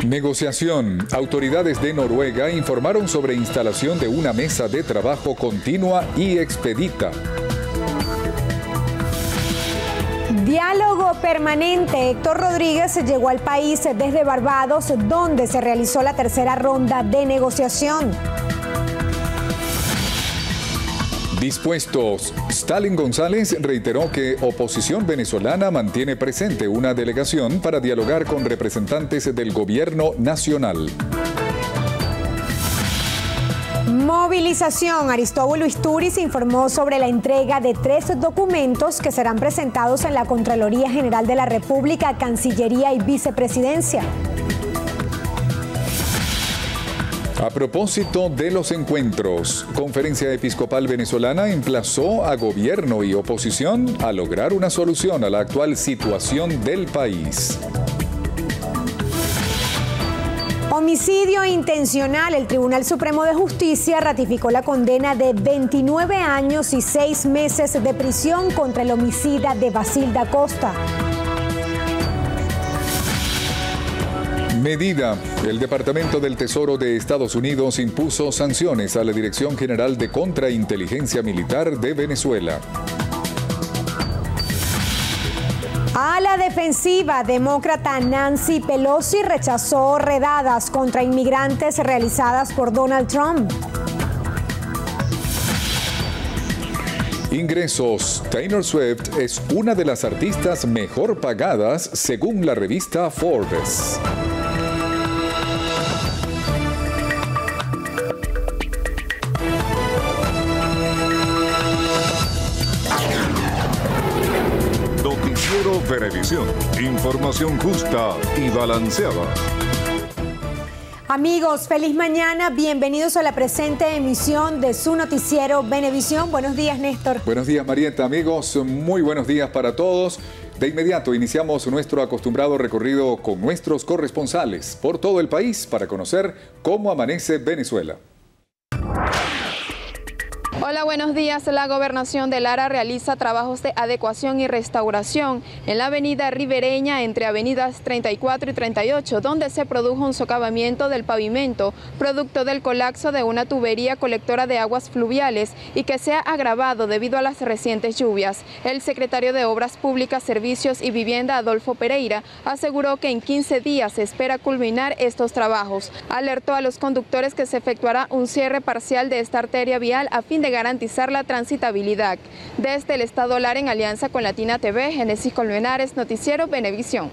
Negociación. Autoridades de Noruega informaron sobre instalación de una mesa de trabajo continua y expedita. Diálogo permanente. Héctor Rodríguez llegó al país desde Barbados, donde se realizó la tercera ronda de negociación. Dispuestos. Stalin González reiteró que oposición venezolana mantiene presente una delegación para dialogar con representantes del gobierno nacional. Movilización. Aristóbulo Isturiz informó sobre la entrega de 3 documentos que serán presentados en la Contraloría General de la República, Cancillería y Vicepresidencia. A propósito de los encuentros, Conferencia Episcopal Venezolana emplazó a gobierno y oposición a lograr una solución a la actual situación del país. Homicidio intencional. El Tribunal Supremo de Justicia ratificó la condena de 29 años y 6 meses de prisión contra el homicida de Basilda Costa. Medida. El Departamento del Tesoro de Estados Unidos impuso sanciones a la Dirección General de Contrainteligencia Militar de Venezuela. A la defensiva, demócrata Nancy Pelosi rechazó redadas contra inmigrantes realizadas por Donald Trump. Ingresos. Taylor Swift es una de las artistas mejor pagadas según la revista Forbes. Venevisión, información justa y balanceada. Amigos, feliz mañana, bienvenidos a la presente emisión de su noticiero Venevisión. Buenos días, Néstor. Buenos días, Marieta. Amigos, muy buenos días para todos. De inmediato iniciamos nuestro acostumbrado recorrido con nuestros corresponsales por todo el país para conocer cómo amanece Venezuela. Hola, buenos días. La Gobernación de Lara realiza trabajos de adecuación y restauración en la avenida ribereña entre avenidas 34 y 38, donde se produjo un socavamiento del pavimento, producto del colapso de una tubería colectora de aguas fluviales y que se ha agravado debido a las recientes lluvias. El secretario de Obras Públicas, Servicios y Vivienda, Adolfo Pereira, aseguró que en 15 días se espera culminar estos trabajos. Alertó a los conductores que se efectuará un cierre parcial de esta arteria vial a fin de garantizar la transitabilidad. Desde el Estado Lara, en alianza con Latina TV, Génesis Colmenares, Noticiero Venevisión.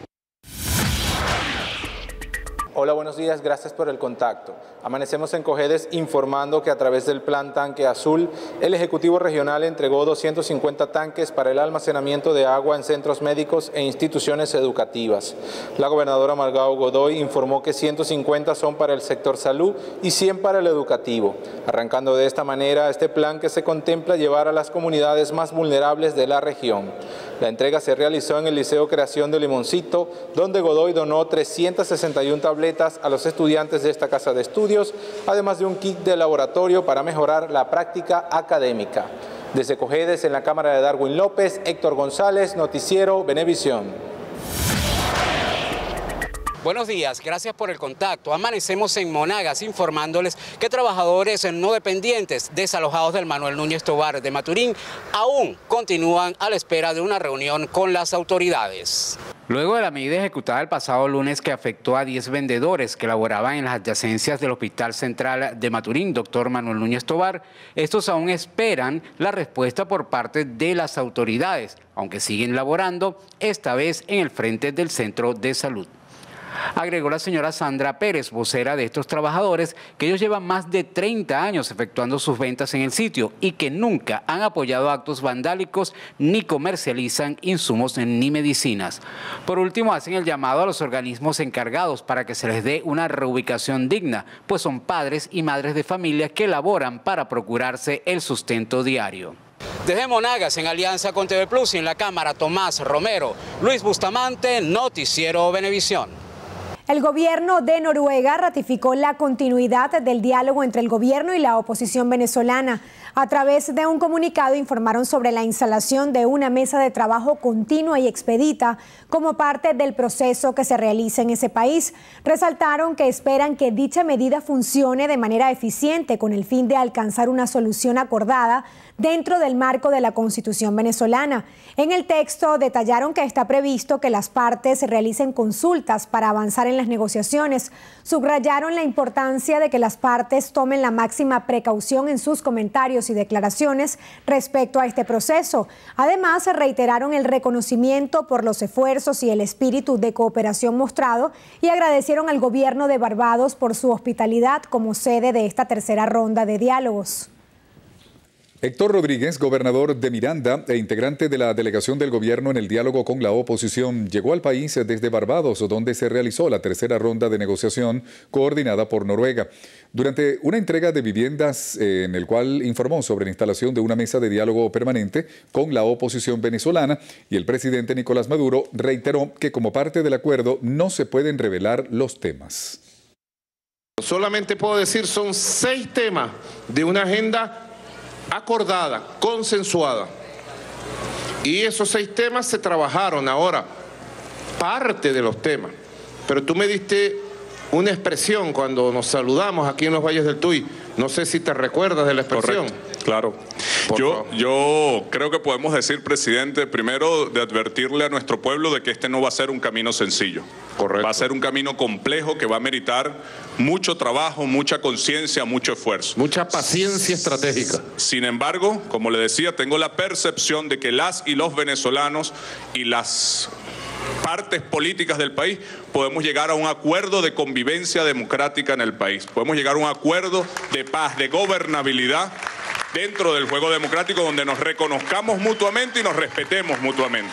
Hola, buenos días, gracias por el contacto. Amanecemos en Cojedes informando que a través del Plan Tanque Azul, el Ejecutivo Regional entregó 250 tanques para el almacenamiento de agua en centros médicos e instituciones educativas. La gobernadora Margao Godoy informó que 150 son para el sector salud y 100 para el educativo, arrancando de esta manera este plan que se contempla llevar a las comunidades más vulnerables de la región. La entrega se realizó en el Liceo Creación de Limoncito, donde Godoy donó 361 tabletas a los estudiantes de esta casa de estudios, además de un kit de laboratorio para mejorar la práctica académica. Desde Cojedes, en la cámara de Darwin López, Héctor González, Noticiero Venevisión. Buenos días, gracias por el contacto. Amanecemos en Monagas informándoles que trabajadores no dependientes desalojados del Manuel Núñez Tovar de Maturín aún continúan a la espera de una reunión con las autoridades. Luego de la medida ejecutada el pasado lunes que afectó a 10 vendedores que laboraban en las adyacencias del Hospital Central de Maturín, doctor Manuel Núñez Tovar, estos aún esperan la respuesta por parte de las autoridades, aunque siguen laborando, esta vez en el frente del Centro de Salud. Agregó la señora Sandra Pérez, vocera de estos trabajadores, que ellos llevan más de 30 años efectuando sus ventas en el sitio y que nunca han apoyado actos vandálicos ni comercializan insumos ni medicinas. Por último, hacen el llamado a los organismos encargados para que se les dé una reubicación digna, pues son padres y madres de familia que laboran para procurarse el sustento diario. Desde Monagas, en alianza con TV Plus y en la cámara, Tomás Romero, Luis Bustamante, Noticiero Venevisión. El gobierno de Noruega ratificó la continuidad del diálogo entre el gobierno y la oposición venezolana. A través de un comunicado informaron sobre la instalación de una mesa de trabajo continua y expedita como parte del proceso que se realiza en ese país. Resaltaron que esperan que dicha medida funcione de manera eficiente con el fin de alcanzar una solución acordada dentro del marco de la Constitución venezolana. En el texto detallaron que está previsto que las partes realicen consultas para avanzar en las negociaciones. Subrayaron la importancia de que las partes tomen la máxima precaución en sus comentarios y declaraciones respecto a este proceso. Además, reiteraron el reconocimiento por los esfuerzos y el espíritu de cooperación mostrado y agradecieron al gobierno de Barbados por su hospitalidad como sede de esta tercera ronda de diálogos. Héctor Rodríguez, gobernador de Miranda e integrante de la delegación del gobierno en el diálogo con la oposición, llegó al país desde Barbados, donde se realizó la tercera ronda de negociación coordinada por Noruega. Durante una entrega de viviendas en el cual informó sobre la instalación de una mesa de diálogo permanente con la oposición venezolana, y el presidente Nicolás Maduro reiteró que como parte del acuerdo no se pueden revelar los temas. Solamente puedo decir, son 6 temas de una agenda acordada, consensuada. Y esos 6 temas se trabajaron ahora, parte de los temas. Pero tú me diste una expresión cuando nos saludamos aquí en los Valles del Tuy. No sé si te recuerdas de la expresión. Correcto, claro. Yo creo que podemos decir, presidente, primero de advertirle a nuestro pueblo de que este no va a ser un camino sencillo. Correcto. Va a ser un camino complejo que va a meritar mucho trabajo, mucha conciencia, mucho esfuerzo. Mucha paciencia estratégica. Sin embargo, como le decía, tengo la percepción de que las y los venezolanos y las partes políticas del país podemos llegar a un acuerdo de convivencia democrática en el país. Podemos llegar a un acuerdo de paz, de gobernabilidad dentro del juego democrático donde nos reconozcamos mutuamente y nos respetemos mutuamente.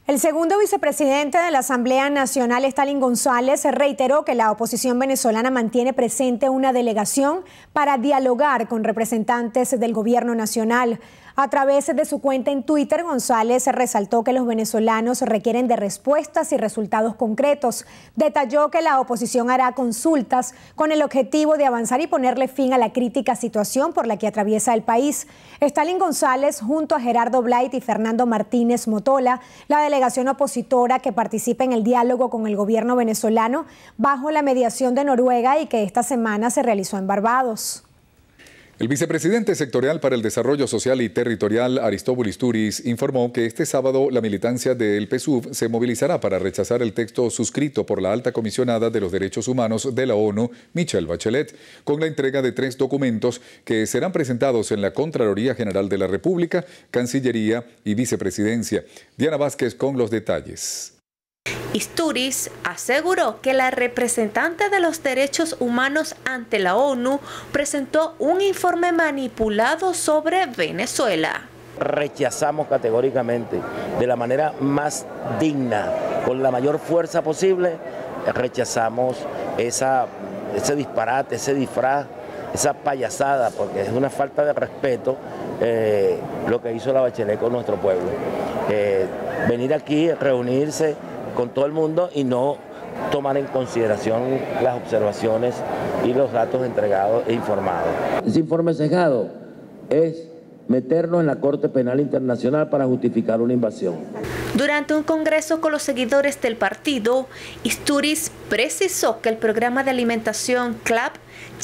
El segundo vicepresidente de la Asamblea Nacional, Stalin González, reiteró que la oposición venezolana mantiene presente una delegación para dialogar con representantes del gobierno nacional. A través de su cuenta en Twitter, González resaltó que los venezolanos requieren de respuestas y resultados concretos. Detalló que la oposición hará consultas con el objetivo de avanzar y ponerle fin a la crítica situación por la que atraviesa el país. Stalin González, junto a Gerardo Blight y Fernando Martínez Motola, la delegación opositora que participa en el diálogo con el gobierno venezolano bajo la mediación de Noruega y que esta semana se realizó en Barbados. El vicepresidente sectorial para el Desarrollo Social y Territorial, Aristóbulo Istúriz, informó que este sábado la militancia del PSUV se movilizará para rechazar el texto suscrito por la alta comisionada de los Derechos Humanos de la ONU, Michelle Bachelet, con la entrega de 3 documentos que serán presentados en la Contraloría General de la República, Cancillería y Vicepresidencia. Diana Vázquez con los detalles. Istúriz aseguró que la representante de los derechos humanos ante la ONU presentó un informe manipulado sobre Venezuela. Rechazamos categóricamente, de la manera más digna, con la mayor fuerza posible, rechazamos ese disparate, ese disfraz, esa payasada, porque es una falta de respeto lo que hizo la Bachelet con nuestro pueblo. Venir aquí, reunirse con todo el mundo y no tomar en consideración las observaciones y los datos entregados e informados. Ese informe sesgado es meternos en la Corte Penal Internacional para justificar una invasión. Durante un congreso con los seguidores del partido, Istúriz precisó que el programa de alimentación CLAP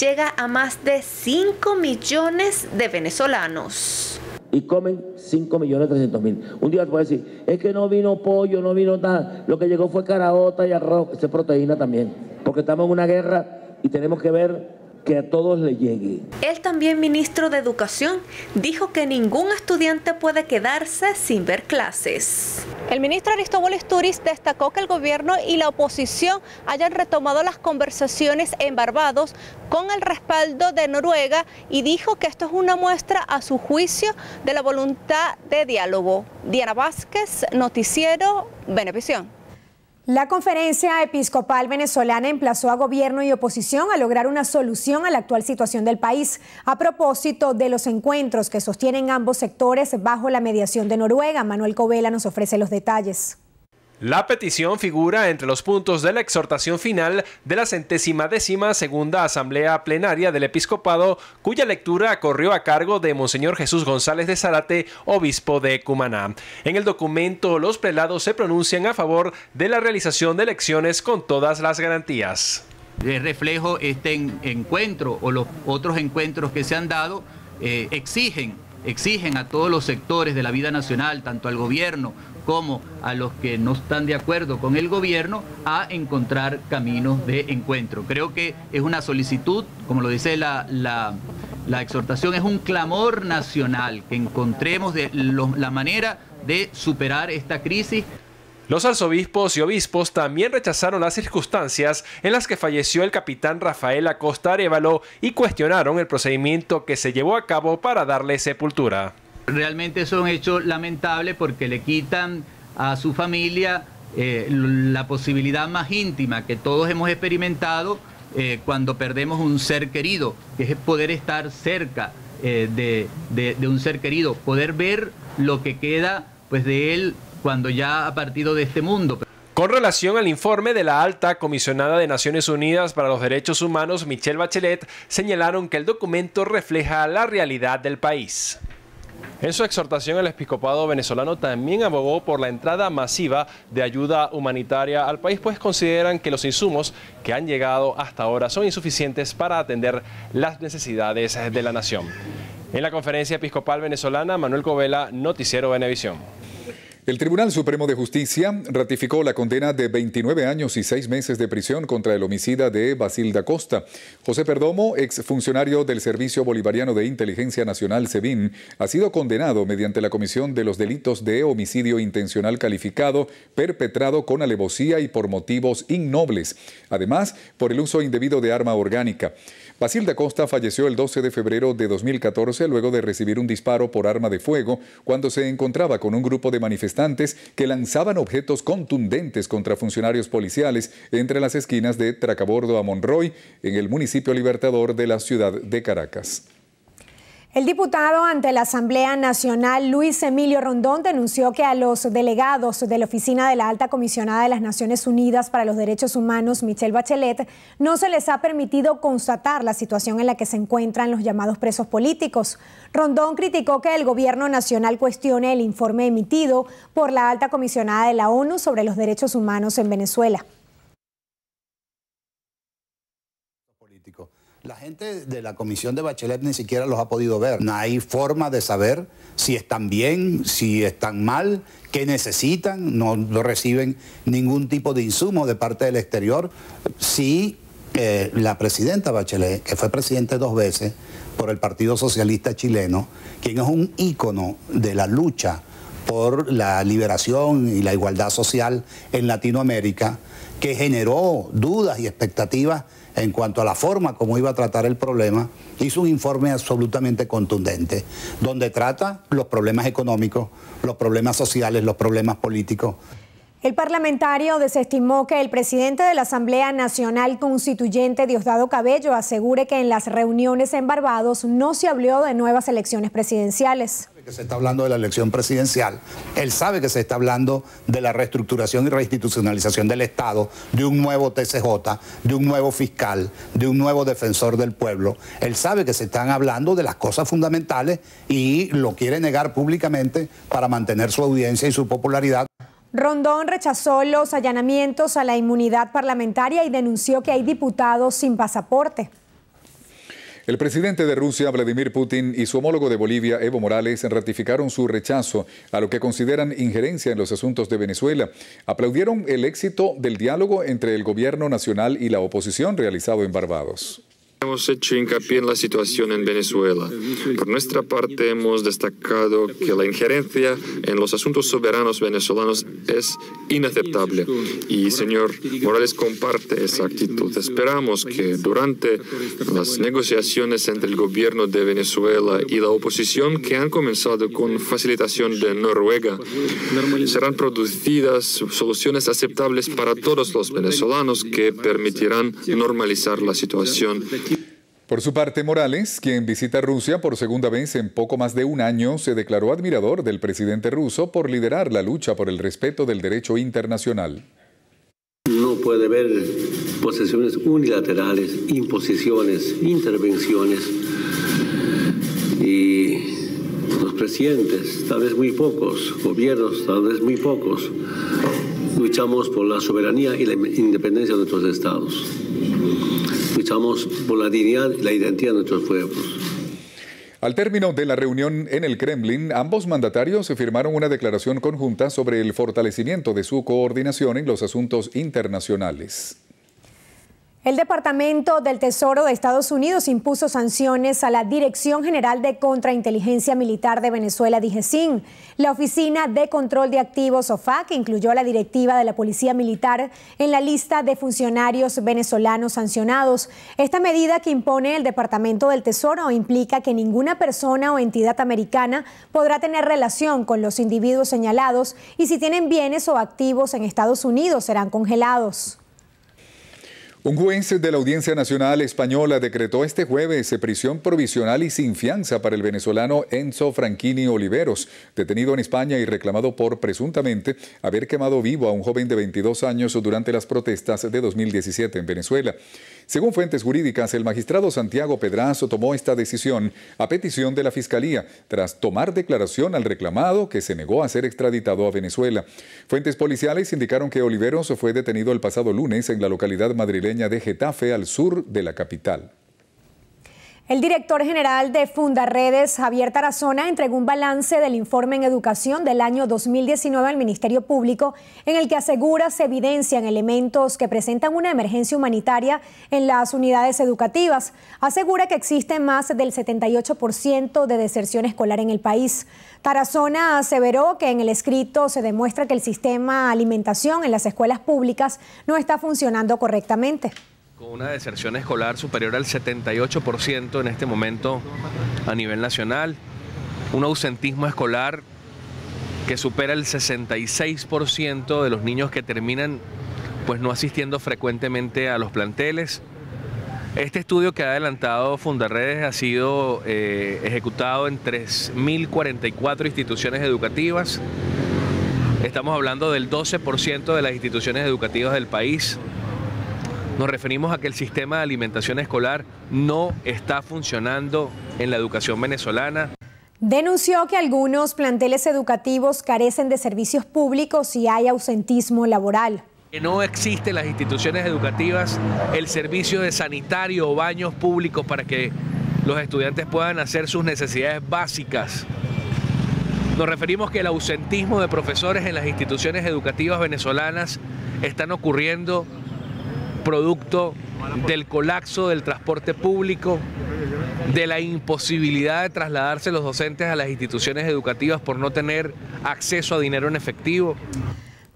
llega a más de 5 millones de venezolanos. Y comen 5.300.000. Un día te voy a decir, es que no vino pollo, no vino nada. Lo que llegó fue caraota y arroz, esa es proteína también. Porque estamos en una guerra y tenemos que ver que a todos les llegue. Él también, ministro de Educación, dijo que ningún estudiante puede quedarse sin ver clases. El ministro Aristóbulo Istúriz destacó que el gobierno y la oposición hayan retomado las conversaciones en Barbados con el respaldo de Noruega y dijo que esto es una muestra a su juicio de la voluntad de diálogo. Diana Vázquez, Noticiero Venevisión. La Conferencia Episcopal Venezolana emplazó a gobierno y oposición a lograr una solución a la actual situación del país a propósito de los encuentros que sostienen ambos sectores bajo la mediación de Noruega. Manuel Covela nos ofrece los detalles. La petición figura entre los puntos de la exhortación final de la 112ª Asamblea Plenaria del Episcopado, cuya lectura corrió a cargo de Monseñor Jesús González de Zárate, obispo de Cumaná. En el documento, los prelados se pronuncian a favor de la realización de elecciones con todas las garantías. De reflejo este encuentro o los otros encuentros que se han dado exigen a todos los sectores de la vida nacional, tanto al gobierno como a los que no están de acuerdo con el gobierno, a encontrar caminos de encuentro. Creo que es una solicitud, como lo dice la exhortación, es un clamor nacional, que encontremos la manera de superar esta crisis. Los arzobispos y obispos también rechazaron las circunstancias en las que falleció el capitán Rafael Acosta Arévalo y cuestionaron el procedimiento que se llevó a cabo para darle sepultura. Realmente es un hecho lamentable porque le quitan a su familia la posibilidad más íntima que todos hemos experimentado cuando perdemos un ser querido, que es poder estar cerca de un ser querido, poder ver lo que queda pues, de él cuando ya ha partido de este mundo. Con relación al informe de la alta comisionada de Naciones Unidas para los Derechos Humanos, Michelle Bachelet, señalaron que el documento refleja la realidad del país. En su exhortación, el episcopado venezolano también abogó por la entrada masiva de ayuda humanitaria al país, pues consideran que los insumos que han llegado hasta ahora son insuficientes para atender las necesidades de la nación. En la conferencia episcopal venezolana, Manuel Covela, Noticiero Venevisión. El Tribunal Supremo de Justicia ratificó la condena de 29 años y 6 meses de prisión contra el homicida de Basilda Costa. José Perdomo, exfuncionario del Servicio Bolivariano de Inteligencia Nacional, SEBIN, ha sido condenado mediante la comisión de los delitos de homicidio intencional calificado, perpetrado con alevosía y por motivos innobles. Además, por el uso indebido de arma orgánica. Basilda Costa falleció el 12 de febrero de 2014 luego de recibir un disparo por arma de fuego cuando se encontraba con un grupo de manifestantes que lanzaban objetos contundentes contra funcionarios policiales entre las esquinas de Tracabordo a Monroy, en el municipio Libertador de la ciudad de Caracas. El diputado ante la Asamblea Nacional, Luis Emilio Rondón, denunció que a los delegados de la Oficina de la Alta Comisionada de las Naciones Unidas para los Derechos Humanos, Michelle Bachelet, no se les ha permitido constatar la situación en la que se encuentran los llamados presos políticos. Rondón criticó que el gobierno nacional cuestione el informe emitido por la Alta Comisionada de la ONU sobre los derechos humanos en Venezuela. La gente de la comisión de Bachelet ni siquiera los ha podido ver. No hay forma de saber si están bien, si están mal, qué necesitan. No reciben ningún tipo de insumo de parte del exterior. Sí, la presidenta Bachelet, que fue presidente 2 veces por el Partido Socialista Chileno, quien es un ícono de la lucha por la liberación y la igualdad social en Latinoamérica, que generó dudas y expectativas en cuanto a la forma como iba a tratar el problema, hizo un informe absolutamente contundente, donde trata los problemas económicos, los problemas sociales, los problemas políticos. El parlamentario desestimó que el presidente de la Asamblea Nacional Constituyente, Diosdado Cabello, asegure que en las reuniones en Barbados no se habló de nuevas elecciones presidenciales. Que se está hablando de la elección presidencial, él sabe que se está hablando de la reestructuración y reinstitucionalización del Estado, de un nuevo TCJ, de un nuevo fiscal, de un nuevo defensor del pueblo. Él sabe que se están hablando de las cosas fundamentales y lo quiere negar públicamente para mantener su audiencia y su popularidad. Rondón rechazó los allanamientos a la inmunidad parlamentaria y denunció que hay diputados sin pasaporte. El presidente de Rusia, Vladimir Putin, y su homólogo de Bolivia, Evo Morales, ratificaron su rechazo a lo que consideran injerencia en los asuntos de Venezuela. Aplaudieron el éxito del diálogo entre el gobierno nacional y la oposición realizado en Barbados. Hemos hecho hincapié en la situación en Venezuela. Por nuestra parte, hemos destacado que la injerencia en los asuntos soberanos venezolanos es inaceptable. Y señor Morales comparte esa actitud. Esperamos que durante las negociaciones entre el gobierno de Venezuela y la oposición, que han comenzado con facilitación de Noruega, serán producidas soluciones aceptables para todos los venezolanos que permitirán normalizar la situación. Por su parte, Morales, quien visita Rusia por segunda vez en poco más de un año, se declaró admirador del presidente ruso por liderar la lucha por el respeto del derecho internacional. No puede haber posesiones unilaterales, imposiciones, intervenciones, y los presidentes, tal vez muy pocos, gobiernos, tal vez muy pocos, luchamos por la soberanía y la independencia de nuestros estados. Luchamos por la dignidad y la identidad de nuestros pueblos. Al término de la reunión en el Kremlin, ambos mandatarios firmaron una declaración conjunta sobre el fortalecimiento de su coordinación en los asuntos internacionales. El Departamento del Tesoro de Estados Unidos impuso sanciones a la Dirección General de Contrainteligencia Militar de Venezuela, DIGESIN. La Oficina de Control de Activos, OFAC, incluyó a la directiva de la Policía Militar en la lista de funcionarios venezolanos sancionados. Esta medida que impone el Departamento del Tesoro implica que ninguna persona o entidad americana podrá tener relación con los individuos señalados y si tienen bienes o activos en Estados Unidos serán congelados. Un juez de la Audiencia Nacional Española decretó este jueves prisión provisional y sin fianza para el venezolano Enzo Franchini Oliveros, detenido en España y reclamado por presuntamente haber quemado vivo a un joven de 22 años durante las protestas de 2017 en Venezuela. Según fuentes jurídicas, el magistrado Santiago Pedrazo tomó esta decisión a petición de la Fiscalía, tras tomar declaración al reclamado que se negó a ser extraditado a Venezuela. Fuentes policiales indicaron que Oliveros fue detenido el pasado lunes en la localidad madrileña de Getafe, al sur de la capital. El director general de Fundarredes, Javier Tarazona, entregó un balance del informe en educación del año 2019 al Ministerio Público, en el que asegura se evidencian elementos que presentan una emergencia humanitaria en las unidades educativas. Asegura que existe más del 78% de deserción escolar en el país. Tarazona aseveró que en el escrito se demuestra que el sistema de alimentación en las escuelas públicas no está funcionando correctamente. Con una deserción escolar superior al 78% en este momento a nivel nacional, un ausentismo escolar que supera el 66% de los niños que terminan pues no asistiendo frecuentemente a los planteles. Este estudio que ha adelantado Fundarredes ha sido ejecutado en 3.044 instituciones educativas. Estamos hablando del 12% de las instituciones educativas del país. Nos referimos a que el sistema de alimentación escolar no está funcionando en la educación venezolana. Denunció que algunos planteles educativos carecen de servicios públicos y hay ausentismo laboral. Que no existe en las instituciones educativas el servicio de sanitario o baños públicos para que los estudiantes puedan hacer sus necesidades básicas. Nos referimos que el ausentismo de profesores en las instituciones educativas venezolanas están ocurriendo producto del colapso del transporte público, de la imposibilidad de trasladarse los docentes a las instituciones educativas por no tener acceso a dinero en efectivo.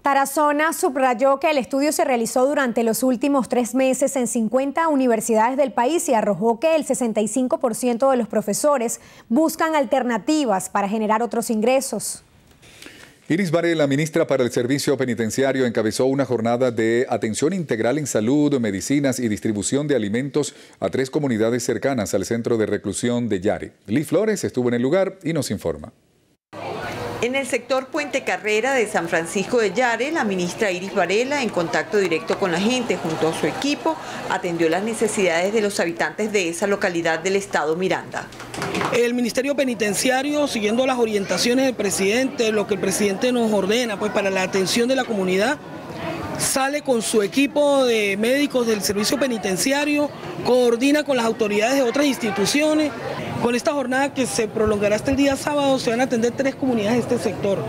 Tarazona subrayó que el estudio se realizó durante los últimos 3 meses en 50 universidades del país y arrojó que el 65% de los profesores buscan alternativas para generar otros ingresos. Iris Varela, ministra para el Servicio Penitenciario, encabezó una jornada de atención integral en salud, medicinas y distribución de alimentos a 3 comunidades cercanas al centro de reclusión de Yare. Lee Flores estuvo en el lugar y nos informa. En el sector Puente Carrera de San Francisco de Yare, la ministra Iris Varela, en contacto directo con la gente junto a su equipo, atendió las necesidades de los habitantes de esa localidad del estado Miranda. El Ministerio Penitenciario, siguiendo las orientaciones del presidente, lo que el presidente nos ordena pues para la atención de la comunidad, sale con su equipo de médicos del servicio penitenciario, coordina con las autoridades de otras instituciones. Con esta jornada que se prolongará hasta el día sábado se van a atender 3 comunidades de este sector,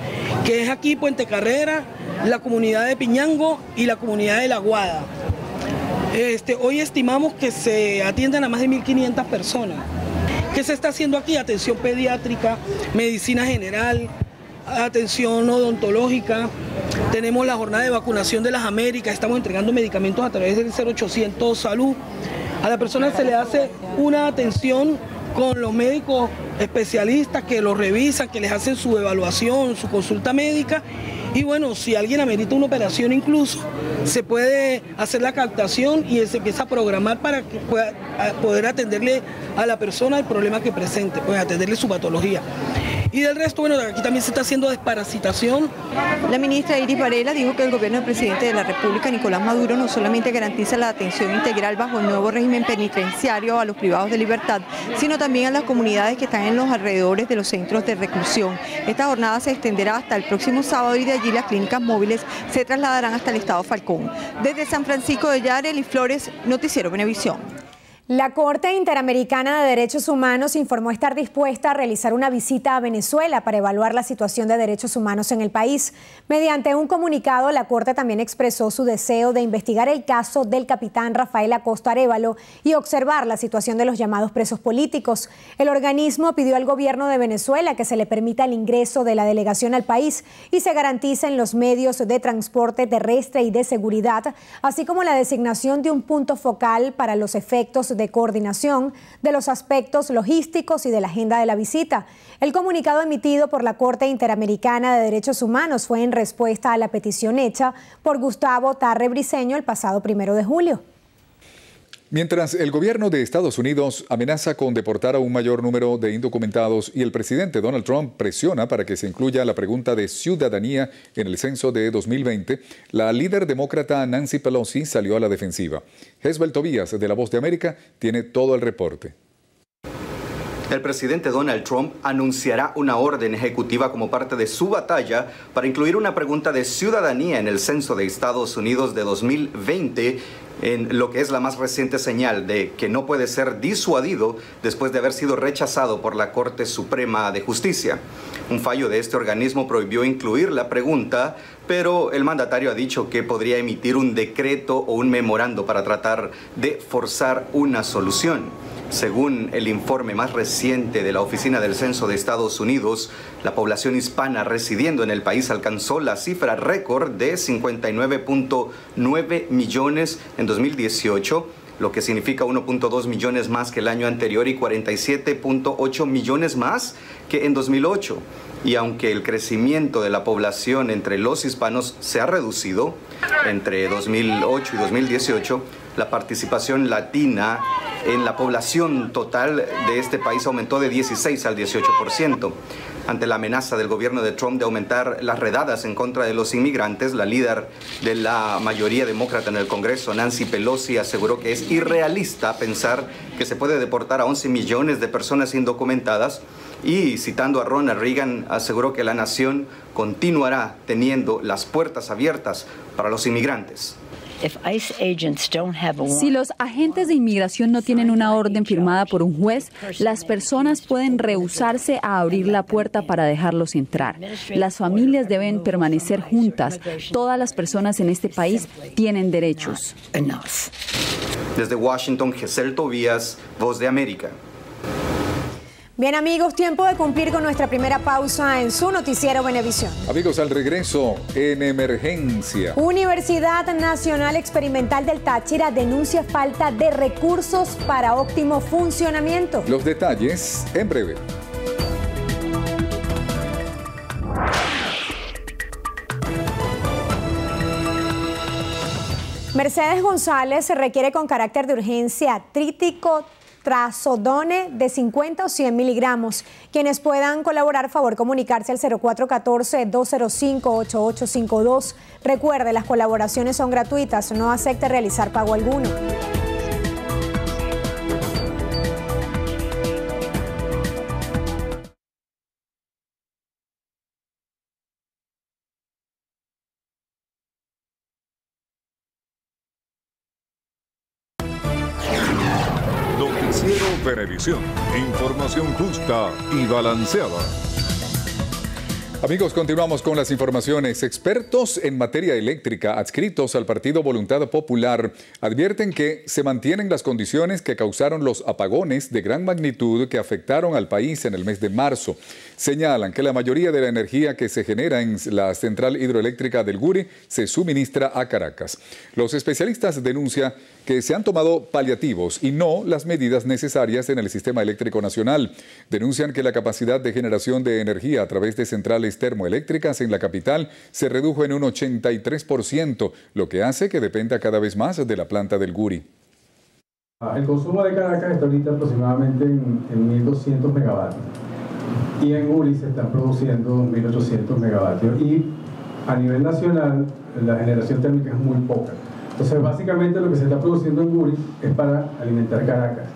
que es aquí Puente Carrera, la comunidad de Piñango y la comunidad de La Guada. Hoy estimamos que se atiendan a más de 1.500 personas. ¿Qué se está haciendo aquí? Atención pediátrica, medicina general, atención odontológica. Tenemos la jornada de vacunación de las Américas, estamos entregando medicamentos a través del 0800 Salud. A la persona se le hace una atención con los médicos especialistas que los revisan, que les hacen su evaluación, su consulta médica, Y bueno, si alguien amerita una operación incluso, se puede hacer la captación y se empieza a programar para que pueda poder atenderle a la persona el problema que presente, pues atenderle su patología. Y del resto, bueno, aquí también se está haciendo desparasitación. La ministra Iris Varela dijo que el gobierno del presidente de la República, Nicolás Maduro, no solamente garantiza la atención integral bajo el nuevo régimen penitenciario a los privados de libertad, sino también a las comunidades que están en los alrededores de los centros de reclusión. Esta jornada se extenderá hasta el próximo sábado y de allí las clínicas móviles se trasladarán hasta el estado Falcón. Desde San Francisco de Yare, Eli Flores, Noticiero Venevisión. La Corte Interamericana de Derechos Humanos informó estar dispuesta a realizar una visita a Venezuela para evaluar la situación de derechos humanos en el país. Mediante un comunicado, la Corte también expresó su deseo de investigar el caso del capitán Rafael Acosta Arévalo y observar la situación de los llamados presos políticos. El organismo pidió al gobierno de Venezuela que se le permita el ingreso de la delegación al país y se garanticen los medios de transporte terrestre y de seguridad, así como la designación de un punto focal para los efectos de coordinación de los aspectos logísticos y de la agenda de la visita. El comunicado emitido por la Corte Interamericana de Derechos Humanos fue en respuesta a la petición hecha por Gustavo Tarre Briceño el pasado 1 de julio. Mientras el gobierno de Estados Unidos amenaza con deportar a un mayor número de indocumentados y el presidente Donald Trump presiona para que se incluya la pregunta de ciudadanía en el censo de 2020, la líder demócrata Nancy Pelosi salió a la defensiva. Hezbel Tobías, de La Voz de América, tiene todo el reporte. El presidente Donald Trump anunciará una orden ejecutiva como parte de su batalla para incluir una pregunta de ciudadanía en el censo de Estados Unidos de 2020, en lo que es la más reciente señal de que no puede ser disuadido después de haber sido rechazado por la Corte Suprema de Justicia. Un fallo de este organismo prohibió incluir la pregunta, pero el mandatario ha dicho que podría emitir un decreto o un memorando para tratar de forzar una solución. Según el informe más reciente de la Oficina del Censo de Estados Unidos, la población hispana residiendo en el país alcanzó la cifra récord de 59.9 millones en 2018, lo que significa 1.2 millones más que el año anterior y 47.8 millones más que en 2008. Y aunque el crecimiento de la población entre los hispanos se ha reducido entre 2008 y 2018, la participación latina en la población total de este país aumentó de 16 al 18%. Ante la amenaza del gobierno de Trump de aumentar las redadas en contra de los inmigrantes, la líder de la mayoría demócrata en el Congreso, Nancy Pelosi, aseguró que es irrealista pensar que se puede deportar a 11 millones de personas indocumentadas y, citando a Ronald Reagan, aseguró que la nación continuará teniendo las puertas abiertas para los inmigrantes. Si los agentes de inmigración no tienen una orden firmada por un juez, las personas pueden rehusarse a abrir la puerta para dejarlos entrar. Las familias deben permanecer juntas. Todas las personas en este país tienen derechos. Desde Washington, Hezbel Tobías, Voz de América. Bien, amigos, tiempo de cumplir con nuestra primera pausa en su noticiero Venevisión. Amigos, al regreso, en emergencia. Universidad Nacional Experimental del Táchira denuncia falta de recursos para óptimo funcionamiento. Los detalles en breve. Mercedes González se requiere con carácter de urgencia trítico trazodone de 50 o 100 miligramos. Quienes puedan colaborar, favor comunicarse al 0414-205-8852. Recuerde, las colaboraciones son gratuitas, no acepte realizar pago alguno. Venevisión, información justa y balanceada. Amigos, continuamos con las informaciones. Expertos en materia eléctrica adscritos al Partido Voluntad Popular advierten que se mantienen las condiciones que causaron los apagones de gran magnitud que afectaron al país en el mes de marzo. Señalan que la mayoría de la energía que se genera en la central hidroeléctrica del Guri se suministra a Caracas. Los especialistas denuncian que se han tomado paliativos y no las medidas necesarias en el sistema eléctrico nacional. Denuncian que la capacidad de generación de energía a través de centrales unidades termoeléctricas en la capital se redujo en un 83%, lo que hace que dependa cada vez más de la planta del Guri. El consumo de Caracas está ahorita aproximadamente en 1.200 megavatios y en Guri se están produciendo 1.800 megavatios y a nivel nacional la generación térmica es muy poca. Entonces básicamente lo que se está produciendo en Guri es para alimentar Caracas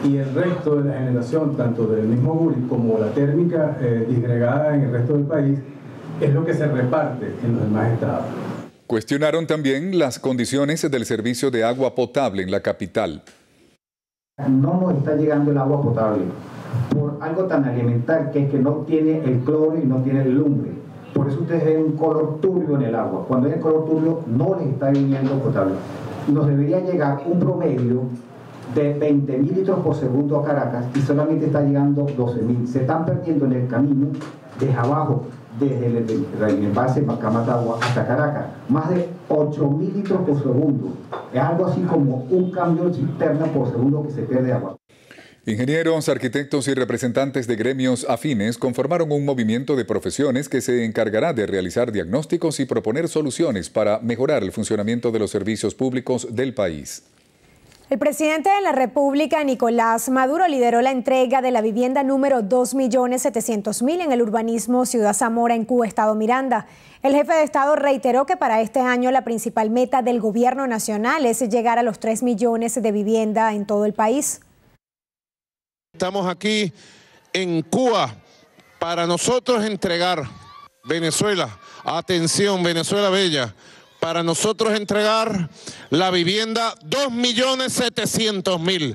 y el resto de la generación, tanto del mismo Guri como la térmica disgregada en el resto del país, es lo que se reparte en los demás estados. Cuestionaron también las condiciones del servicio de agua potable en la capital. No nos está llegando el agua potable por algo tan elemental que es que no tiene el cloro y no tiene el lumbre. Por eso ustedes ven un color turbio en el agua. Cuando hay el color turbio no les está viniendo potable. Nos debería llegar un promedio de 20.000 litros por segundo a Caracas y solamente está llegando 12.000. Se están perdiendo en el camino desde abajo, desde el embalse Macamatagua hasta Caracas, más de 8.000 litros por segundo. Es algo así como un cambio de cisterna por segundo que se pierde agua. Ingenieros, arquitectos y representantes de gremios afines conformaron un movimiento de profesiones que se encargará de realizar diagnósticos y proponer soluciones para mejorar el funcionamiento de los servicios públicos del país. El presidente de la República, Nicolás Maduro, lideró la entrega de la vivienda número 2.700.000 en el urbanismo Ciudad Zamora en Cuba, Estado Miranda. El jefe de Estado reiteró que para este año la principal meta del gobierno nacional es llegar a los 3 millones de vivienda en todo el país. Estamos aquí en Cuba para nosotros entregar Venezuela, atención Venezuela bella, para nosotros entregar la vivienda 2.700.000,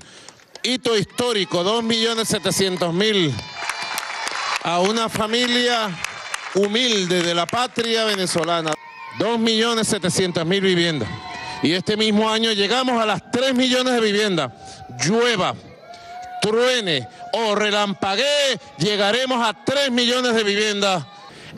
hito histórico, 2.700.000 a una familia humilde de la patria venezolana, 2.700.000 viviendas. Y este mismo año llegamos a las 3 millones de viviendas, llueva, truene o relampaguee, llegaremos a 3 millones de viviendas.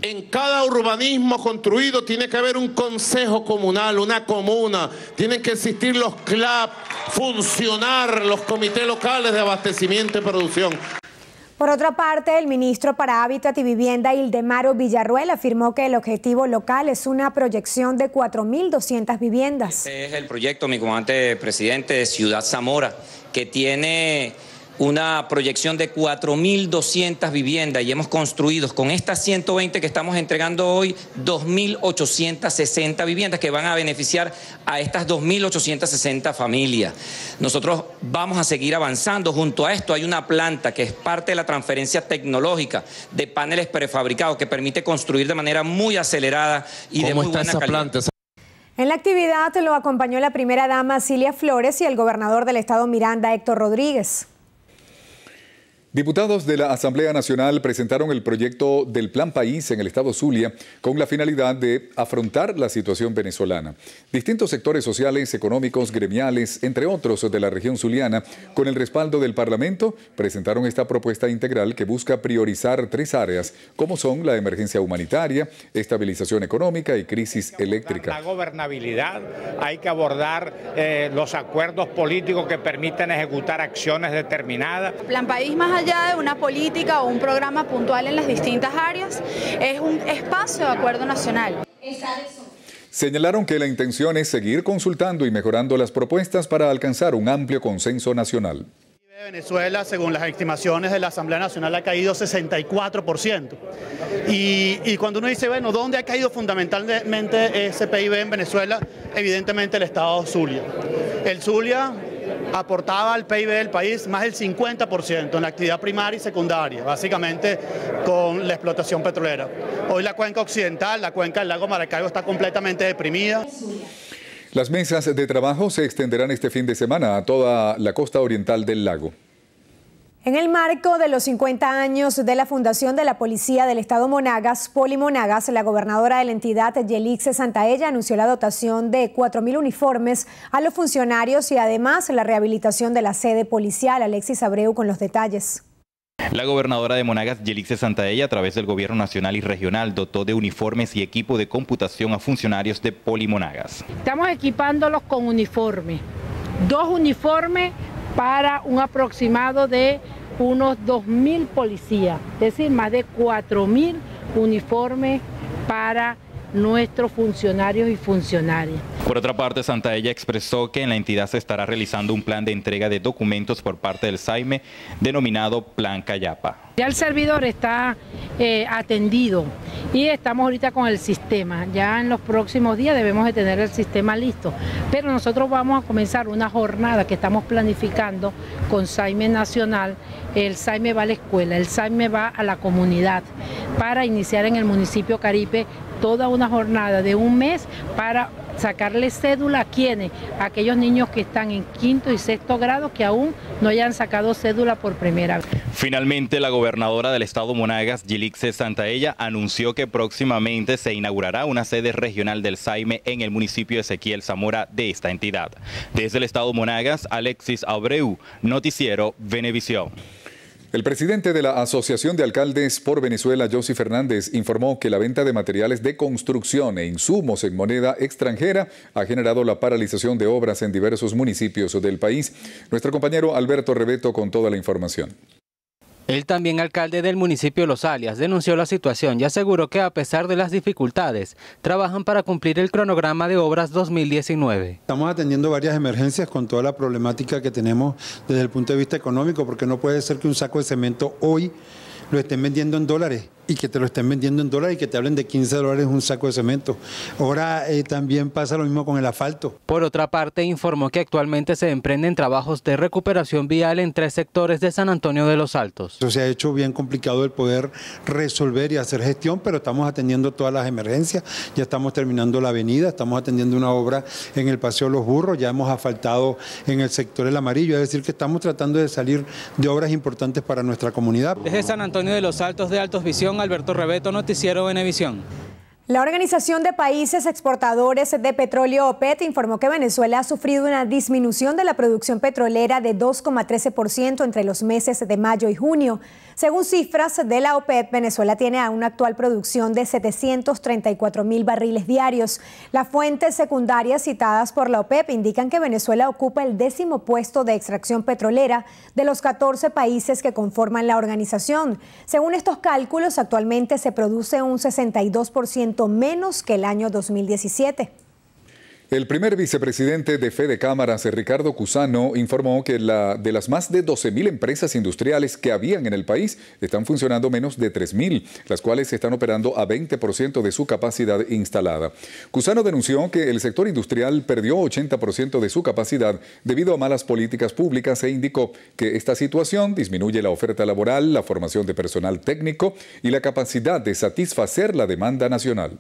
En cada urbanismo construido tiene que haber un consejo comunal, una comuna, tienen que existir los CLAP, funcionar los comités locales de abastecimiento y producción. Por otra parte, el ministro para Hábitat y Vivienda, Ildemaro Villarruel, afirmó que el objetivo local es una proyección de 4.200 viviendas. Este es el proyecto, mi comandante presidente, de Ciudad Zamora, que tiene una proyección de 4.200 viviendas y hemos construido con estas 120 que estamos entregando hoy 2.860 viviendas que van a beneficiar a estas 2.860 familias. Nosotros vamos a seguir avanzando. Junto a esto hay una planta que es parte de la transferencia tecnológica de paneles prefabricados que permite construir de manera muy acelerada y de muy buena calidad. En la actividad lo acompañó la primera dama Cilia Flores y el gobernador del estado Miranda, Héctor Rodríguez. Diputados de la Asamblea Nacional presentaron el proyecto del Plan País en el estado Zulia con la finalidad de afrontar la situación venezolana. Distintos sectores sociales, económicos, gremiales, entre otros de la región zuliana, con el respaldo del Parlamento, presentaron esta propuesta integral que busca priorizar 3 áreas, como son la emergencia humanitaria, estabilización económica y crisis eléctrica. La gobernabilidad, hay que abordar los acuerdos políticos que permiten ejecutar acciones determinadas. Plan País, más allá de una política o un programa puntual en las distintas áreas, es un espacio de acuerdo nacional. Señalaron que la intención es seguir consultando y mejorando las propuestas para alcanzar un amplio consenso nacional. Venezuela, según las estimaciones de la Asamblea Nacional, ha caído 64%. Y cuando uno dice, bueno, ¿dónde ha caído fundamentalmente ese PIB en Venezuela? Evidentemente el estado Zulia. El Zulia aportaba al PIB del país más del 50% en la actividad primaria y secundaria, básicamente con la explotación petrolera. Hoy la cuenca occidental, la cuenca del lago Maracaibo está completamente deprimida. Las mesas de trabajo se extenderán este fin de semana a toda la costa oriental del lago. En el marco de los 50 años de la fundación de la Policía del Estado Monagas, Poli Monagas, la gobernadora de la entidad, Yelixe Santaella, anunció la dotación de 4.000 uniformes a los funcionarios y además la rehabilitación de la sede policial. Alexis Abreu con los detalles. La gobernadora de Monagas, Yelixe Santaella, a través del gobierno nacional y regional, dotó de uniformes y equipo de computación a funcionarios de Poli Monagas. Estamos equipándolos con uniformes, 2 uniformes para un aproximado de unos 2.000 policías, es decir, más de 4.000 uniformes para nuestros funcionarios y funcionarias. Por otra parte, Santaella expresó que en la entidad se estará realizando un plan de entrega de documentos por parte del SAIME denominado Plan Cayapa. Ya el servidor está atendido y estamos ahorita con el sistema. Ya en los próximos días debemos de tener el sistema listo. Pero nosotros vamos a comenzar una jornada que estamos planificando con SAIME Nacional. El SAIME va a la escuela, el SAIME va a la comunidad para iniciar en el municipio Caripe toda una jornada de un mes para sacarle cédula a quienes, a aquellos niños que están en quinto y sexto grado que aún no hayan sacado cédula por primera vez. Finalmente, la gobernadora del estado Monagas, Yelixce Santaella, anunció que próximamente se inaugurará una sede regional del SAIME en el municipio de Ezequiel Zamora de esta entidad. Desde el estado Monagas, Alexis Abreu, Noticiero Venevisión. El presidente de la Asociación de Alcaldes por Venezuela, Josy Fernández, informó que la venta de materiales de construcción e insumos en moneda extranjera ha generado la paralización de obras en diversos municipios del país. Nuestro compañero Alberto Rebeto con toda la información. El también alcalde del municipio Los Alias denunció la situación y aseguró que a pesar de las dificultades, trabajan para cumplir el cronograma de obras 2019. Estamos atendiendo varias emergencias con toda la problemática que tenemos desde el punto de vista económico, porque no puede ser que un saco de cemento hoy lo estén vendiendo en dólares y que te lo estén vendiendo en dólares y que te hablen de $15 un saco de cemento. Ahora también pasa lo mismo con el asfalto. Por otra parte, informó que actualmente se emprenden trabajos de recuperación vial en 3 sectores de San Antonio de los Altos. Eso se ha hecho bien complicado el poder resolver y hacer gestión, pero estamos atendiendo todas las emergencias. Ya estamos terminando la avenida, estamos atendiendo una obra en el Paseo Los Burros, ya hemos asfaltado en el sector El Amarillo, es decir que estamos tratando de salir de obras importantes para nuestra comunidad. Desde San Antonio de los Altos de Altos Visión, Alberto Rebeto, Noticiero Venevisión. La Organización de Países Exportadores de Petróleo OPEC informó que Venezuela ha sufrido una disminución de la producción petrolera de 2,13% entre los meses de mayo y junio. Según cifras de la OPEP, Venezuela tiene una actual producción de 734.000 barriles diarios. Las fuentes secundarias citadas por la OPEP indican que Venezuela ocupa el 10º puesto de extracción petrolera de los 14 países que conforman la organización. Según estos cálculos, actualmente se produce un 62% menos que el año 2017. El primer vicepresidente de Fede Cámaras, Ricardo Cusano, informó que de las más de 12.000 empresas industriales que habían en el país, están funcionando menos de 3.000, las cuales están operando a 20% de su capacidad instalada. Cusano denunció que el sector industrial perdió 80% de su capacidad debido a malas políticas públicas e indicó que esta situación disminuye la oferta laboral, la formación de personal técnico y la capacidad de satisfacer la demanda nacional.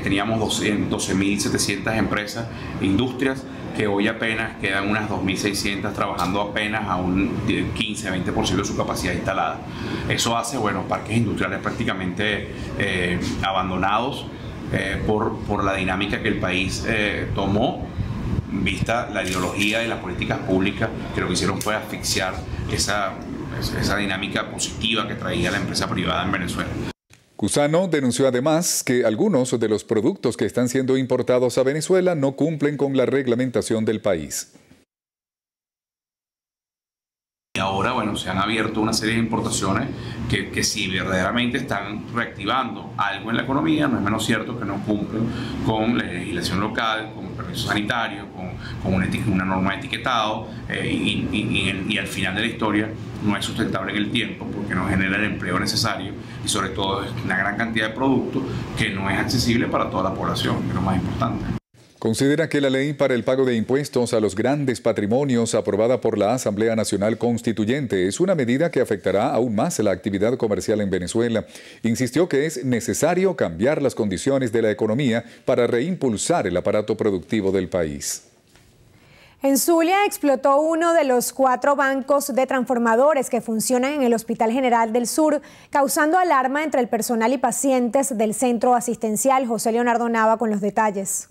Teníamos 12.700 empresas, industrias, que hoy apenas quedan unas 2.600 trabajando apenas a un 15-20% de su capacidad instalada. Eso hace, bueno, parques industriales prácticamente abandonados por la dinámica que el país tomó, vista la ideología y las políticas públicas, que lo que hicieron fue asfixiar esa dinámica positiva que traía la empresa privada en Venezuela. Cusano denunció además que algunos de los productos que están siendo importados a Venezuela no cumplen con la reglamentación del país. Y ahora, bueno, se han abierto una serie de importaciones que si verdaderamente están reactivando algo en la economía, no es menos cierto que no cumplen con la legislación local, con permisos sanitarios, con una norma de etiquetado y al final de la historia no es sustentable en el tiempo porque no genera el empleo necesario y sobre todo es una gran cantidad de productos que no es accesible para toda la población, que es lo más importante. Considera que la ley para el pago de impuestos a los grandes patrimonios aprobada por la Asamblea Nacional Constituyente es una medida que afectará aún más la actividad comercial en Venezuela. Insistió que es necesario cambiar las condiciones de la economía para reimpulsar el aparato productivo del país. En Zulia explotó uno de los 4 bancos de transformadores que funcionan en el Hospital General del Sur, causando alarma entre el personal y pacientes del centro asistencial. José Leonardo Nava con los detalles.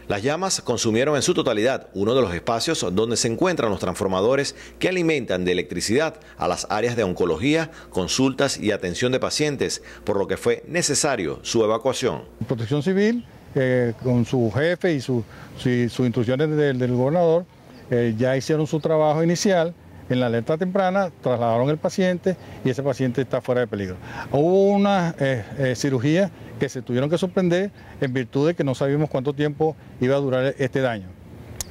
Las llamas consumieron en su totalidad uno de los espacios donde se encuentran los transformadores que alimentan de electricidad a las áreas de oncología, consultas y atención de pacientes, por lo que fue necesario su evacuación. Protección Civil, con su jefe y sus instrucciones del gobernador, ya hicieron su trabajo inicial en la alerta temprana, trasladaron el paciente y ese paciente está fuera de peligro. Hubo una cirugía que se tuvieron que suspender en virtud de que no sabíamos cuánto tiempo iba a durar este daño.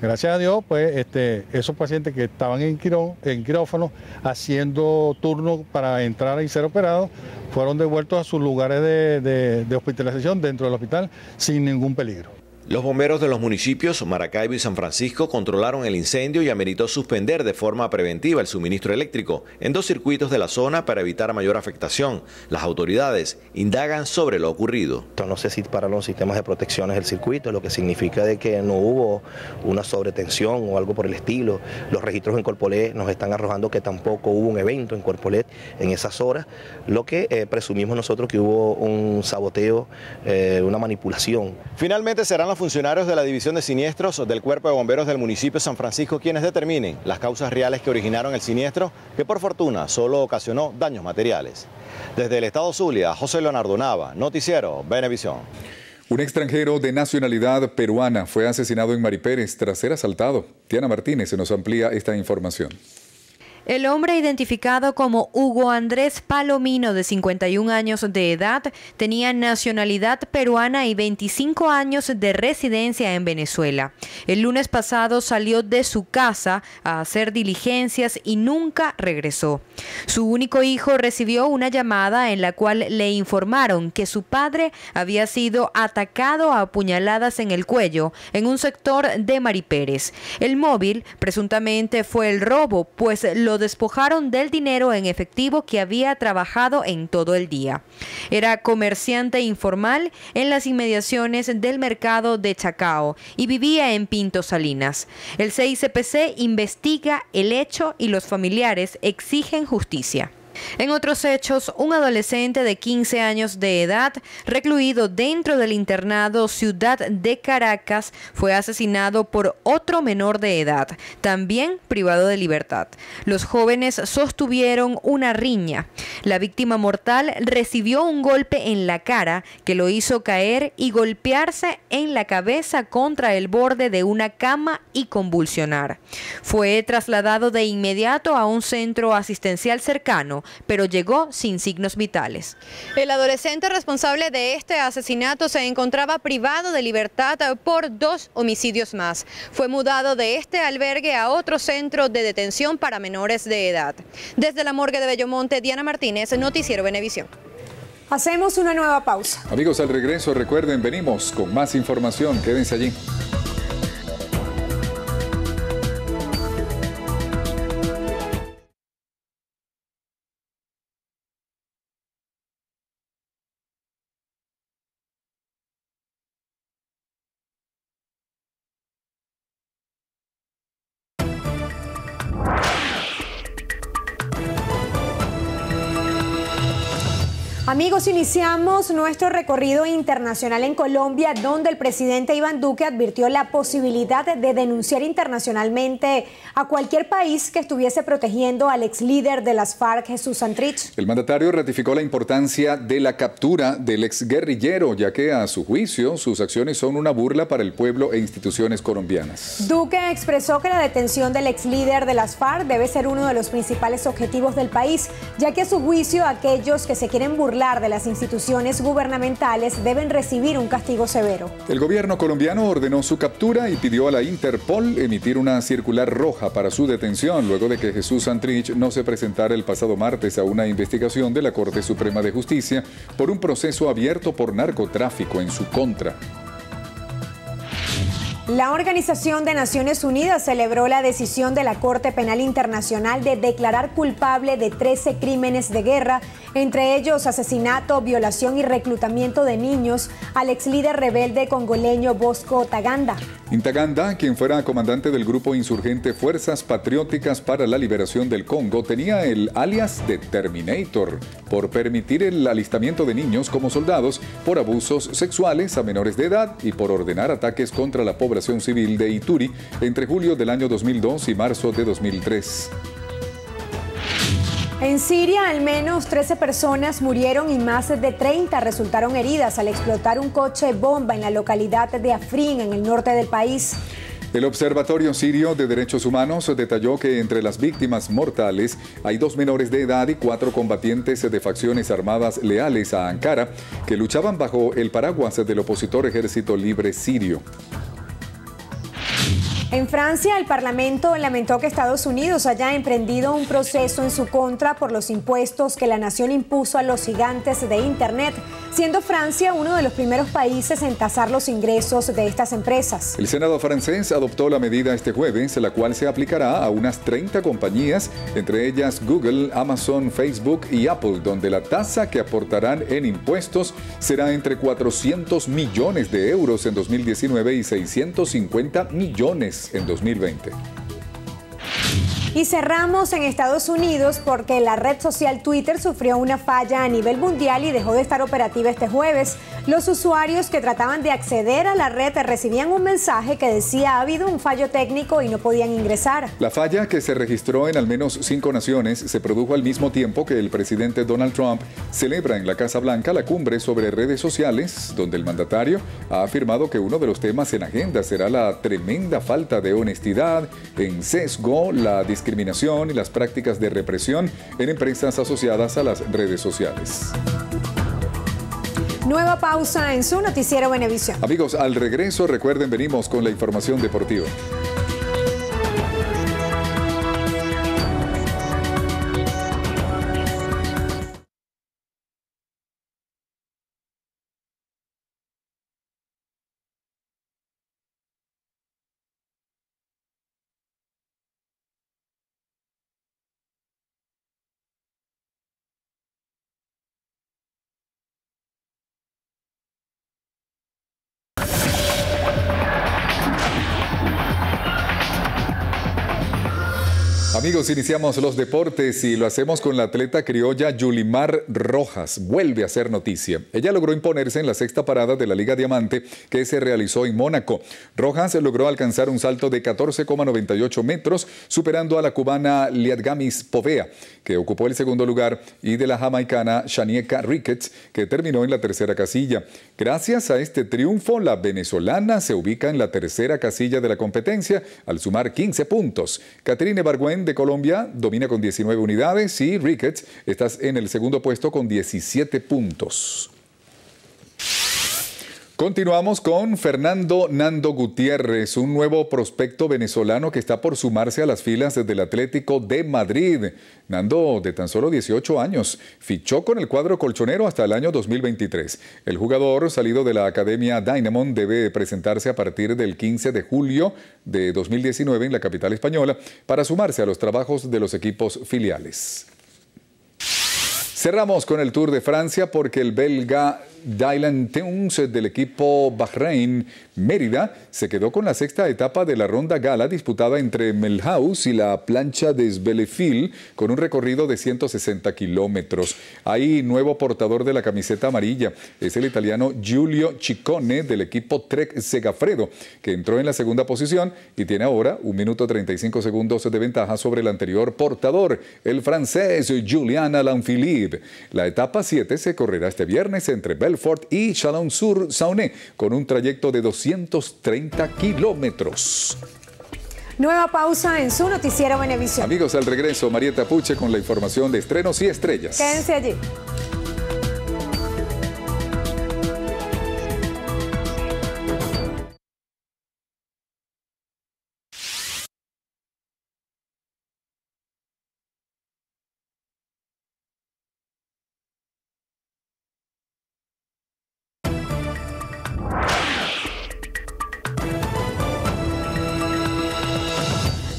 Gracias a Dios, pues esos pacientes que estaban en quirófano haciendo turno para entrar y ser operados, fueron devueltos a sus lugares de hospitalización dentro del hospital sin ningún peligro. Los bomberos de los municipios Maracaibo y San Francisco controlaron el incendio y ameritó suspender de forma preventiva el suministro eléctrico en 2 circuitos de la zona para evitar mayor afectación. Las autoridades indagan sobre lo ocurrido. No sé si para los sistemas de protección del circuito, lo que significa de que no hubo una sobretensión o algo por el estilo. Los registros en Corpolet nos están arrojando que tampoco hubo un evento en Corpolet en esas horas, lo que presumimos nosotros que hubo un saboteo, una manipulación. Finalmente serán los funcionarios de la División de Siniestros del Cuerpo de Bomberos del municipio de San Francisco quienes determinen las causas reales que originaron el siniestro, que por fortuna solo ocasionó daños materiales. Desde el estado Zulia, José Leonardo Nava, Noticiero Venevisión. Un extranjero de nacionalidad peruana fue asesinado en Maripérez tras ser asaltado. Diana Martínez se nos amplía esta información. El hombre, identificado como Hugo Andrés Palomino, de 51 años de edad, tenía nacionalidad peruana y 25 años de residencia en Venezuela. El lunes pasado salió de su casa a hacer diligencias y nunca regresó. Su único hijo recibió una llamada en la cual le informaron que su padre había sido atacado a puñaladas en el cuello en un sector de Maripérez. El móvil presuntamente fue el robo, pues lo despojaron del dinero en efectivo que había trabajado en todo el día. Era comerciante informal en las inmediaciones del mercado de Chacao y vivía en Pinto Salinas. El CICPC investiga el hecho y los familiares exigen justicia. En otros hechos, un adolescente de 15 años de edad, recluido dentro del internado Ciudad de Caracas, fue asesinado por otro menor de edad, también privado de libertad. Los jóvenes sostuvieron una riña. La víctima mortal recibió un golpe en la cara que lo hizo caer y golpearse en la cabeza contra el borde de una cama y convulsionar. Fue trasladado de inmediato a un centro asistencial cercano, pero llegó sin signos vitales. El adolescente responsable de este asesinato se encontraba privado de libertad por 2 homicidios más. Fue mudado de este albergue a otro centro de detención para menores de edad. Desde la morgue de Bellomonte, Diana Martínez, Noticiero Venevisión. Hacemos una nueva pausa. Amigos, al regreso, recuerden, venimos con más información. Quédense allí. Amigos, iniciamos nuestro recorrido internacional en Colombia, donde el presidente Iván Duque advirtió la posibilidad de denunciar internacionalmente a cualquier país que estuviese protegiendo al ex líder de las FARC, Jesús Santrich. El mandatario ratificó la importancia de la captura del ex guerrillero, ya que a su juicio sus acciones son una burla para el pueblo e instituciones colombianas. Duque expresó que la detención del ex líder de las FARC debe ser uno de los principales objetivos del país, ya que a su juicio aquellos que se quieren burlar de las instituciones gubernamentales deben recibir un castigo severo. El gobierno colombiano ordenó su captura y pidió a la Interpol emitir una circular roja para su detención, luego de que Jesús Santrich no se presentara el pasado martes a una investigación de la Corte Suprema de Justicia por un proceso abierto por narcotráfico en su contra. La Organización de Naciones Unidas celebró la decisión de la Corte Penal Internacional de declarar culpable de 13 crímenes de guerra, entre ellos asesinato, violación y reclutamiento de niños, al ex líder rebelde congoleño Bosco Ntaganda. Ntaganda, quien fuera comandante del grupo insurgente Fuerzas Patrióticas para la Liberación del Congo, tenía el alias de Terminator por permitir el alistamiento de niños como soldados, por abusos sexuales a menores de edad y por ordenar ataques contra la población civil de Ituri entre julio del año 2002 y marzo de 2003. En Siria, al menos 13 personas murieron y más de 30 resultaron heridas al explotar un coche bomba en la localidad de Afrin, en el norte del país. El Observatorio Sirio de Derechos Humanos detalló que entre las víctimas mortales hay 2 menores de edad y 4 combatientes de facciones armadas leales a Ankara que luchaban bajo el paraguas del opositor Ejército Libre Sirio. En Francia, el Parlamento lamentó que Estados Unidos haya emprendido un proceso en su contra por los impuestos que la nación impuso a los gigantes de Internet, siendo Francia uno de los primeros países en tasar los ingresos de estas empresas. El Senado francés adoptó la medida este jueves, la cual se aplicará a unas 30 compañías, entre ellas Google, Amazon, Facebook y Apple, donde la tasa que aportarán en impuestos será entre 400 millones de euros en 2019 y 650 millones en 2020. Y cerramos en Estados Unidos porque la red social Twitter sufrió una falla a nivel mundial y dejó de estar operativa este jueves. Los usuarios que trataban de acceder a la red recibían un mensaje que decía ha habido un fallo técnico y no podían ingresar. La falla, que se registró en al menos 5 naciones, se produjo al mismo tiempo que el presidente Donald Trump celebra en la Casa Blanca la cumbre sobre redes sociales, donde el mandatario ha afirmado que uno de los temas en agenda será la tremenda falta de honestidad, en sesgo, la discriminación y las prácticas de represión en empresas asociadas a las redes sociales. Nueva pausa en su noticiero Venevisión. Amigos, al regreso, recuerden, venimos con la información deportiva. Amigos, iniciamos los deportes y lo hacemos con la atleta criolla Yulimar Rojas. Vuelve a ser noticia. Ella logró imponerse en la 6ª parada de la Liga Diamante que se realizó en Mónaco. Rojas logró alcanzar un salto de 14,98 metros, superando a la cubana Liadgamis Povea, que ocupó el 2º lugar, y de la jamaicana Shanieka Ricketts, que terminó en la 3ª casilla. Gracias a este triunfo, la venezolana se ubica en la 3ª casilla de la competencia al sumar 15 puntos. Caterine Bargüen de Colombia domina con 19 unidades y Ricketts está en el 2º puesto con 17 puntos. Continuamos con Fernando Nando Gutiérrez, un nuevo prospecto venezolano que está por sumarse a las filas del Atlético de Madrid. Nando, de tan solo 18 años, fichó con el cuadro colchonero hasta el año 2023. El jugador, salido de la Academia Dynamo, debe presentarse a partir del 15 de julio de 2019 en la capital española para sumarse a los trabajos de los equipos filiales. Cerramos con el Tour de Francia porque el belga Dylan Teuns del equipo Bahrein Mérida se quedó con la 6ª etapa de la Ronda Gala disputada entre Melhaus y la plancha de Svelefil con un recorrido de 160 kilómetros. Hay nuevo portador de la camiseta amarilla, es el italiano Giulio Ciccone del equipo Trek Segafredo, que entró en la 2ª posición y tiene ahora 1 minuto 35 segundos de ventaja sobre el anterior portador, el francés Julien Alaphilippe. La etapa 7 se correrá este viernes entre Belfort y Chalon-sur-Saône con un trayecto de 230 kilómetros. Nueva pausa en su noticiero Venevisión. Amigos, al regreso, Marieta Puche con la información de estrenos y estrellas. Quédense allí.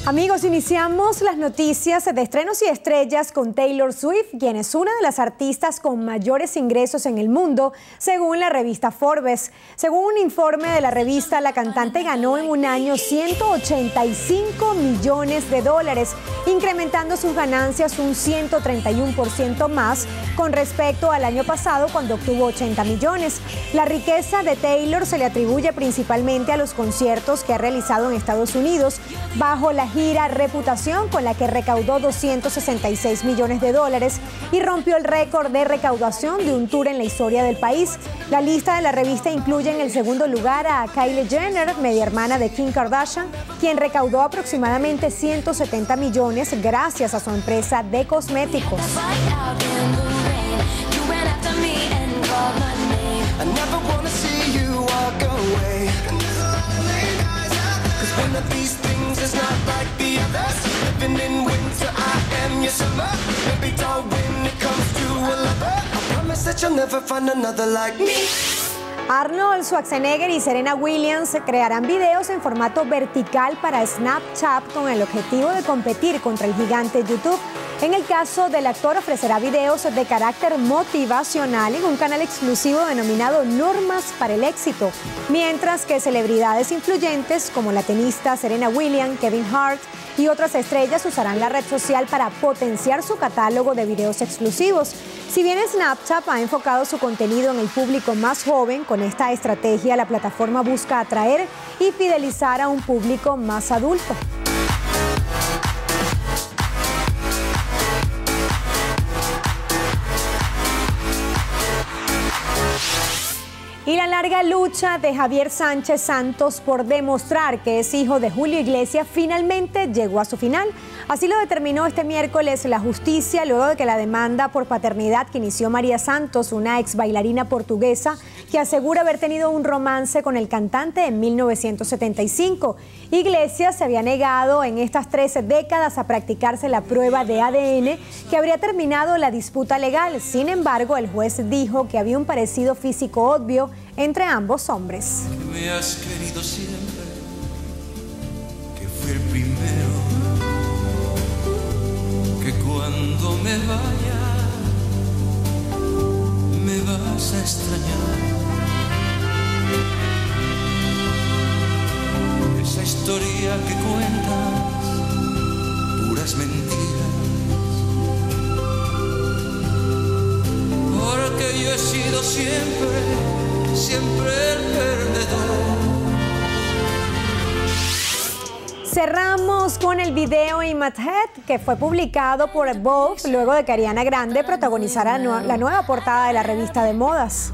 Amigos, iniciamos las noticias de estrenos y estrellas con Taylor Swift, quien es una de las artistas con mayores ingresos en el mundo, según la revista Forbes. Según un informe de la revista, la cantante ganó en un año 185 millones de dólares, incrementando sus ganancias un 131% más con respecto al año pasado, cuando obtuvo 80 millones. La riqueza de Taylor se le atribuye principalmente a los conciertos que ha realizado en Estados Unidos bajo la gira gira Reputación, con la que recaudó $266 millones y rompió el récord de recaudación de un tour en la historia del país. La lista de la revista incluye en el segundo lugar a Kylie Jenner, media hermana de Kim Kardashian, quien recaudó aproximadamente 170 millones gracias a su empresa de cosméticos. Arnold Schwarzenegger y Serena Williams crearán videos en formato vertical para Snapchat con el objetivo de competir contra el gigante YouTube. En el caso del actor, ofrecerá videos de carácter motivacional en un canal exclusivo denominado Normas para el Éxito, mientras que celebridades influyentes como la tenista Serena Williams, Kevin Hart y otras estrellas usarán la red social para potenciar su catálogo de videos exclusivos. Si bien Snapchat ha enfocado su contenido en el público más joven, con esta estrategia la plataforma busca atraer y fidelizar a un público más adulto. Y la larga lucha de Javier Sánchez Santos por demostrar que es hijo de Julio Iglesias finalmente llegó a su final. Así lo determinó este miércoles la justicia, luego de que la demanda por paternidad que inició María Santos, una ex bailarina portuguesa que asegura haber tenido un romance con el cantante en 1975. Iglesias se había negado en estas 13 décadas a practicarse la prueba de ADN que habría terminado la disputa legal. Sin embargo, el juez dijo que había un parecido físico obvio entre ambos hombres. Me has querido siempre, que fui el primero, que cuando me vaya me vas a extrañar. Esa historia que cuentas, puras mentiras, porque yo he sido siempre el perdedor. Cerramos con el video In My Head, que fue publicado por Vogue luego de que Ariana Grande protagonizara la nueva portada de la revista de modas.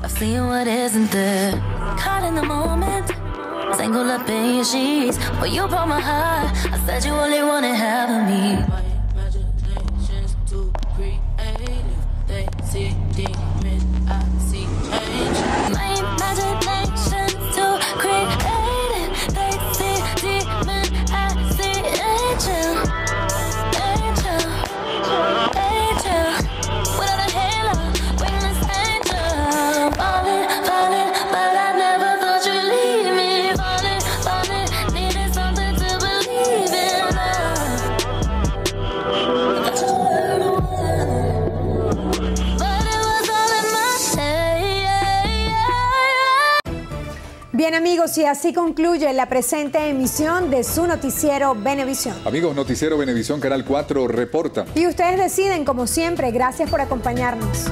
Bien, amigos, y así concluye la presente emisión de su noticiero Venevisión. Amigos, Noticiero Venevisión, Canal 4 reporta. Y ustedes deciden, como siempre. Gracias por acompañarnos.